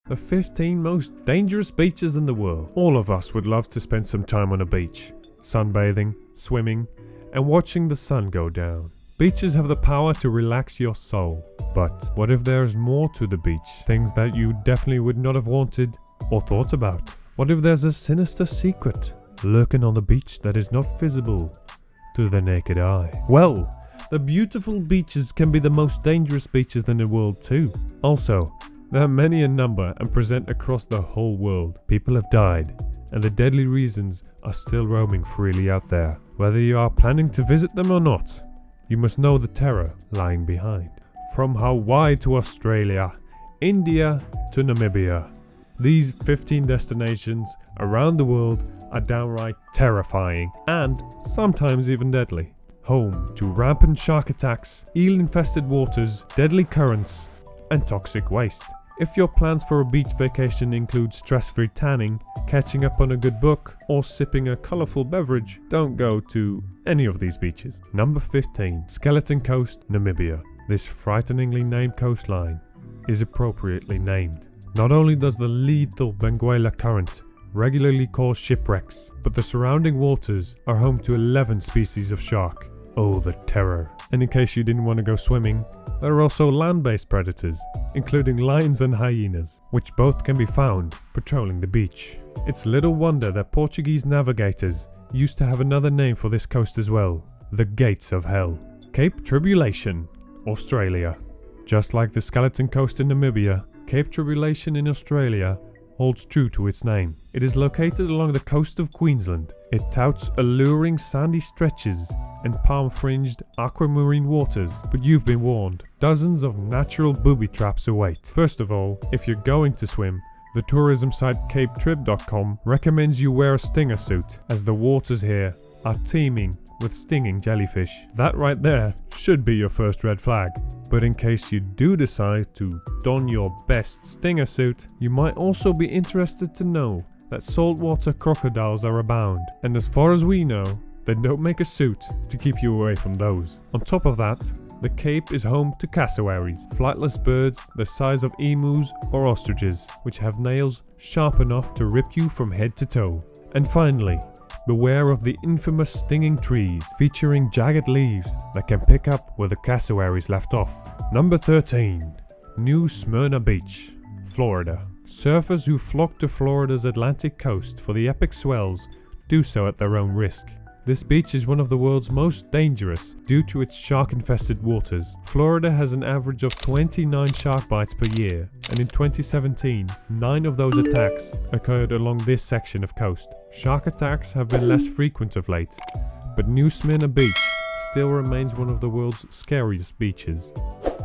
the 15 most dangerous beaches in the world. All of us would love to spend some time on a beach, sunbathing, swimming, and watching the sun go down. Beaches have the power to relax your soul. But what if there's more to the beach? Things that you definitely would not have wanted or thought about. What if there's a sinister secret lurking on the beach that is not visible to the naked eye? Well, the beautiful beaches can be the most dangerous beaches in the world too. Also, there are many in number and present across the whole world. People have died, and the deadly reasons are still roaming freely out there. Whether you are planning to visit them or not, you must know the terror lying behind. From Hawaii to Australia, India to Namibia, these 15 destinations around the world are downright terrifying and sometimes even deadly. Home to rampant shark attacks, eel-infested waters, deadly currents, and toxic waste. If your plans for a beach vacation include stress-free tanning, catching up on a good book, or sipping a colorful beverage, don't go to any of these beaches. Number 15. Skeleton Coast, Namibia. This frighteningly named coastline is appropriately named. Not only does the lethal Benguela current regularly cause shipwrecks, but the surrounding waters are home to 11 species of shark. Oh, the terror. And in case you didn't want to go swimming, there are also land-based predators, including lions and hyenas, which both can be found patrolling the beach. It's little wonder that Portuguese navigators used to have another name for this coast as well, the Gates of Hell. Cape Tribulation, Australia. Just like the Skeleton Coast in Namibia, Cape Tribulation in Australia holds true to its name. It is located along the coast of Queensland. It touts alluring sandy stretches and palm-fringed aquamarine waters, but you've been warned. Dozens of natural booby traps await. First of all, if you're going to swim, the tourism site capetrib.com recommends you wear a stinger suit, as the waters here are teeming with stinging jellyfish. That right there should be your first red flag. But in case you do decide to don your best stinger suit, you might also be interested to know that saltwater crocodiles are abound, and as far as we know, they don't make a suit to keep you away from those. On top of that, the Cape is home to cassowaries, flightless birds the size of emus or ostriches, which have nails sharp enough to rip you from head to toe. And finally, beware of the infamous stinging trees, featuring jagged leaves that can pick up where the cassowaries left off. Number 13. New Smyrna Beach, Florida. Surfers who flock to Florida's Atlantic coast for the epic swells do so at their own risk. This beach is one of the world's most dangerous due to its shark-infested waters. Florida has an average of 29 shark bites per year, and in 2017, 9 of those attacks occurred along this section of coast. Shark attacks have been less frequent of late, but New Smyrna Beach still remains one of the world's scariest beaches.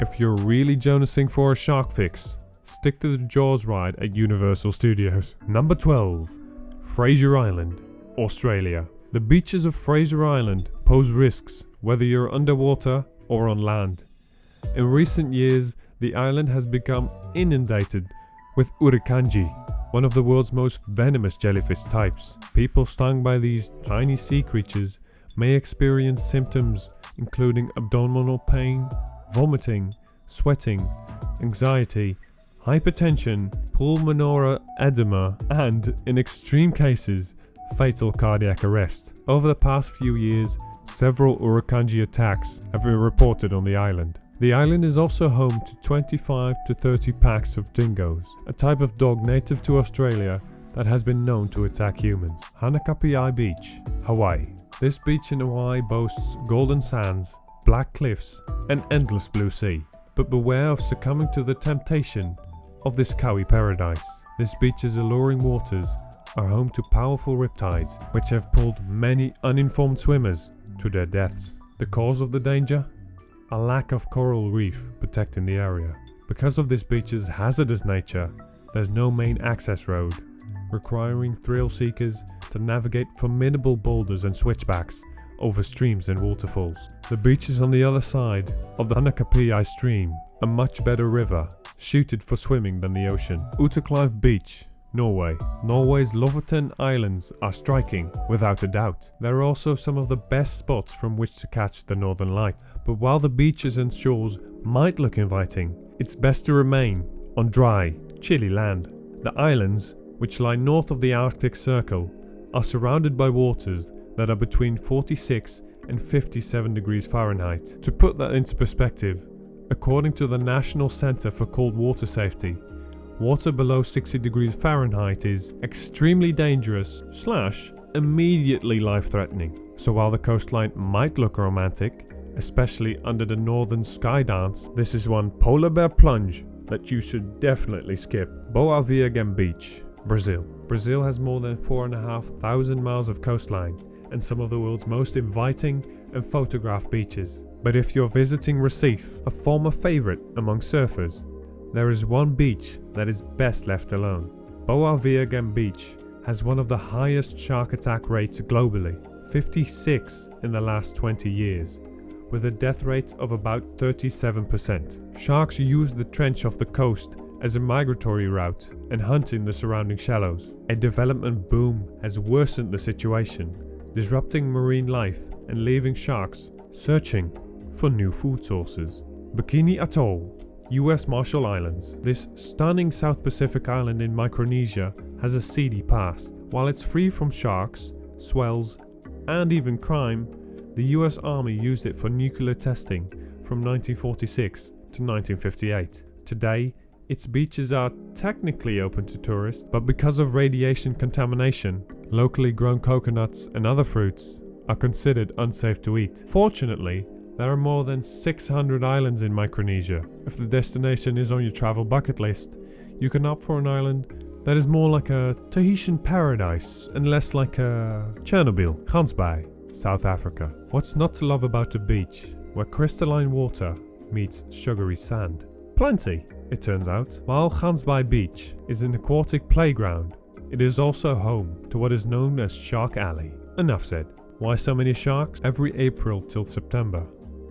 If you're really jonasing for a shark fix, stick to the Jaws ride at Universal Studios. Number 12. Fraser Island, Australia. The beaches of Fraser Island pose risks whether you're underwater or on land. In recent years, the island has become inundated with urukanji, one of the world's most venomous jellyfish types. People stung by these tiny sea creatures may experience symptoms including abdominal pain, vomiting, sweating, anxiety, hypertension, pulmonary edema, and, in extreme cases, fatal cardiac arrest. Over the past few years, several urukanji attacks have been reported on the island. The island is also home to 25 to 30 packs of dingoes, a type of dog native to Australia that has been known to attack humans. Hanakapiai Beach, Hawaii. This beach in Hawaii boasts golden sands, black cliffs, and endless blue sea. But beware of succumbing to the temptation of this kaui paradise. This beach's alluring waters are home to powerful riptides, which have pulled many uninformed swimmers to their deaths. The cause of the danger? A lack of coral reef protecting the area. Because of this beach's hazardous nature, there's no main access road, requiring thrill seekers to navigate formidable boulders and switchbacks over streams and waterfalls. The beach is on the other side of the Hanakapiai stream, a much better river, suited for swimming than the ocean. Utterclive Beach, Norway. Norway's Lofoten Islands are striking, without a doubt. There are also some of the best spots from which to catch the northern light. But while the beaches and shores might look inviting, it's best to remain on dry, chilly land. The islands, which lie north of the Arctic Circle, are surrounded by waters that are between 46 and 57 degrees Fahrenheit. To put that into perspective, according to the National Center for Cold Water Safety, water below 60 degrees Fahrenheit is extremely dangerous / immediately life-threatening. So while the coastline might look romantic, especially under the northern sky dance, this is one polar bear plunge that you should definitely skip. Boa Viagem Beach, Brazil. Brazil has more than 4,500 miles of coastline and some of the world's most inviting and photographed beaches. But if you're visiting Recife, a former favorite among surfers, there is one beach that is best left alone. Boa Viagem Beach has one of the highest shark attack rates globally, 56 in the last 20 years, with a death rate of about 37%. Sharks use the trench off the coast as a migratory route and hunt in the surrounding shallows. A development boom has worsened the situation, disrupting marine life and leaving sharks searching for new food sources. Bikini Atoll, US Marshall Islands. This stunning South Pacific island in Micronesia has a seedy past. While it's free from sharks, swells, and even crime, the US Army used it for nuclear testing from 1946 to 1958. Today, its beaches are technically open to tourists, but because of radiation contamination, locally grown coconuts and other fruits are considered unsafe to eat. Fortunately, there are more than 600 islands in Micronesia. If the destination is on your travel bucket list, you can opt for an island that is more like a Tahitian paradise and less like a Chernobyl. Gansbaai, South Africa. What's not to love about a beach where crystalline water meets sugary sand? Plenty, it turns out. While Gansbaai Beach is an aquatic playground, it is also home to what is known as Shark Alley. Enough said. Why so many sharks? Every April till September,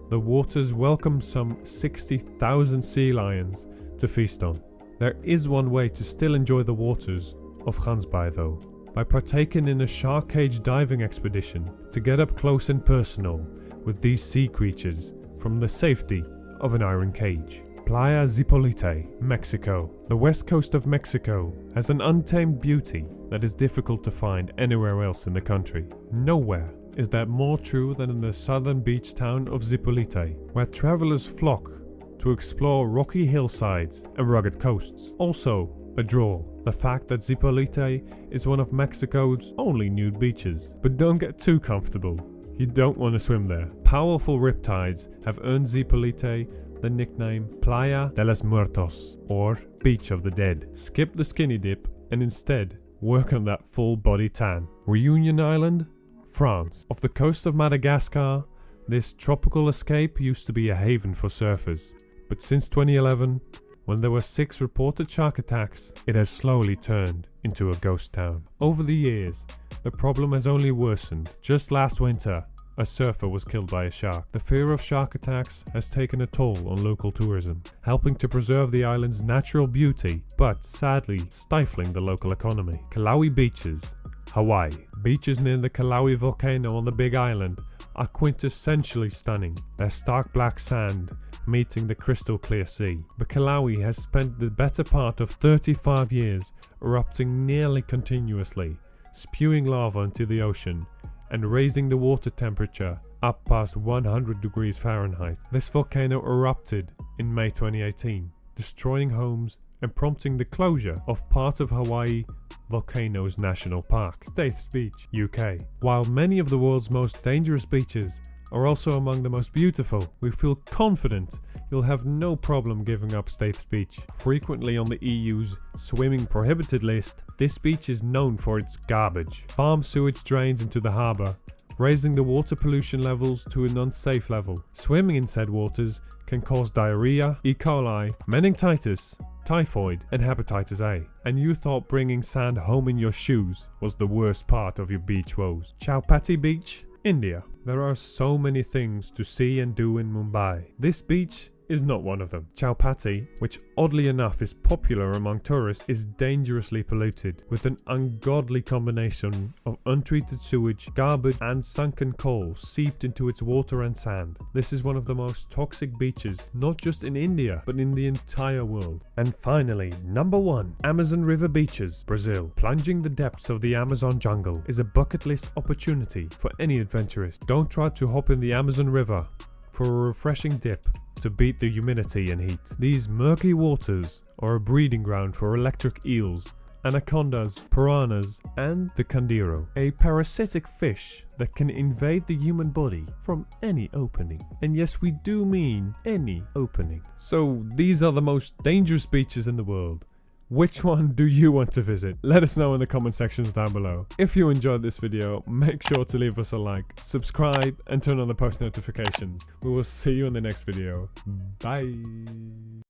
the waters welcome some 60,000 sea lions to feast on. There is one way to still enjoy the waters of Gansbaai though, by partaking in a shark cage diving expedition to get up close and personal with these sea creatures from the safety of an iron cage. Playa Zipolite, Mexico. The west coast of Mexico has an untamed beauty that is difficult to find anywhere else in the country. Nowhere is that more true than in the southern beach town of Zipolite, where travelers flock to explore rocky hillsides and rugged coasts. Also a draw, the fact that Zipolite is one of Mexico's only nude beaches. But don't get too comfortable. You don't want to swim there. Powerful riptides have earned Zipolite the nickname Playa de los Muertos, or Beach of the Dead. Skip the skinny dip and instead work on that full body tan. Reunion Island, France. Off the coast of Madagascar, this tropical escape used to be a haven for surfers. But since 2011, when there were 6 reported shark attacks, it has slowly turned into a ghost town. Over the years, the problem has only worsened. Just last winter, a surfer was killed by a shark. The fear of shark attacks has taken a toll on local tourism, helping to preserve the island's natural beauty, but sadly stifling the local economy. Kauai Beaches, Hawaii. Beaches near the Kauai volcano on the Big Island are quintessentially stunning, their stark black sand meeting the crystal clear sea. But Kauai has spent the better part of 35 years erupting nearly continuously, spewing lava into the ocean and raising the water temperature up past 100 degrees Fahrenheit. This volcano erupted in May 2018, destroying homes and prompting the closure of part of Hawaii Volcanoes National Park. Staithes Beach, UK. While many of the world's most dangerous beaches are also among the most beautiful, we feel confident you'll have no problem giving up Staithes Beach. Frequently on the EU's swimming prohibited list, this beach is known for its garbage. Farm sewage drains into the harbour, raising the water pollution levels to an unsafe level. Swimming in said waters can cause diarrhea, E. coli, meningitis, typhoid, and hepatitis A. And you thought bringing sand home in your shoes was the worst part of your beach woes. Chowpatty Beach, India. There are so many things to see and do in Mumbai. This beach is not one of them. Chowpatty, which oddly enough is popular among tourists, is dangerously polluted with an ungodly combination of untreated sewage, garbage and sunken coal seeped into its water and sand. This is one of the most toxic beaches, not just in India, but in the entire world. And finally, number 1, Amazon River beaches, Brazil. Plunging the depths of the Amazon jungle is a bucket list opportunity for any adventurist. Don't try to hop in the Amazon River for a refreshing dip to beat the humidity and heat. These murky waters are a breeding ground for electric eels, anacondas, piranhas, and the candiro, a parasitic fish that can invade the human body from any opening. And yes, we do mean any opening. So these are the most dangerous beaches in the world. Which one do you want to visit? Let us know in the comment sections down below. If you enjoyed this video, make sure to leave us a like, subscribe, and turn on the post notifications. We will see you in the next video. Bye!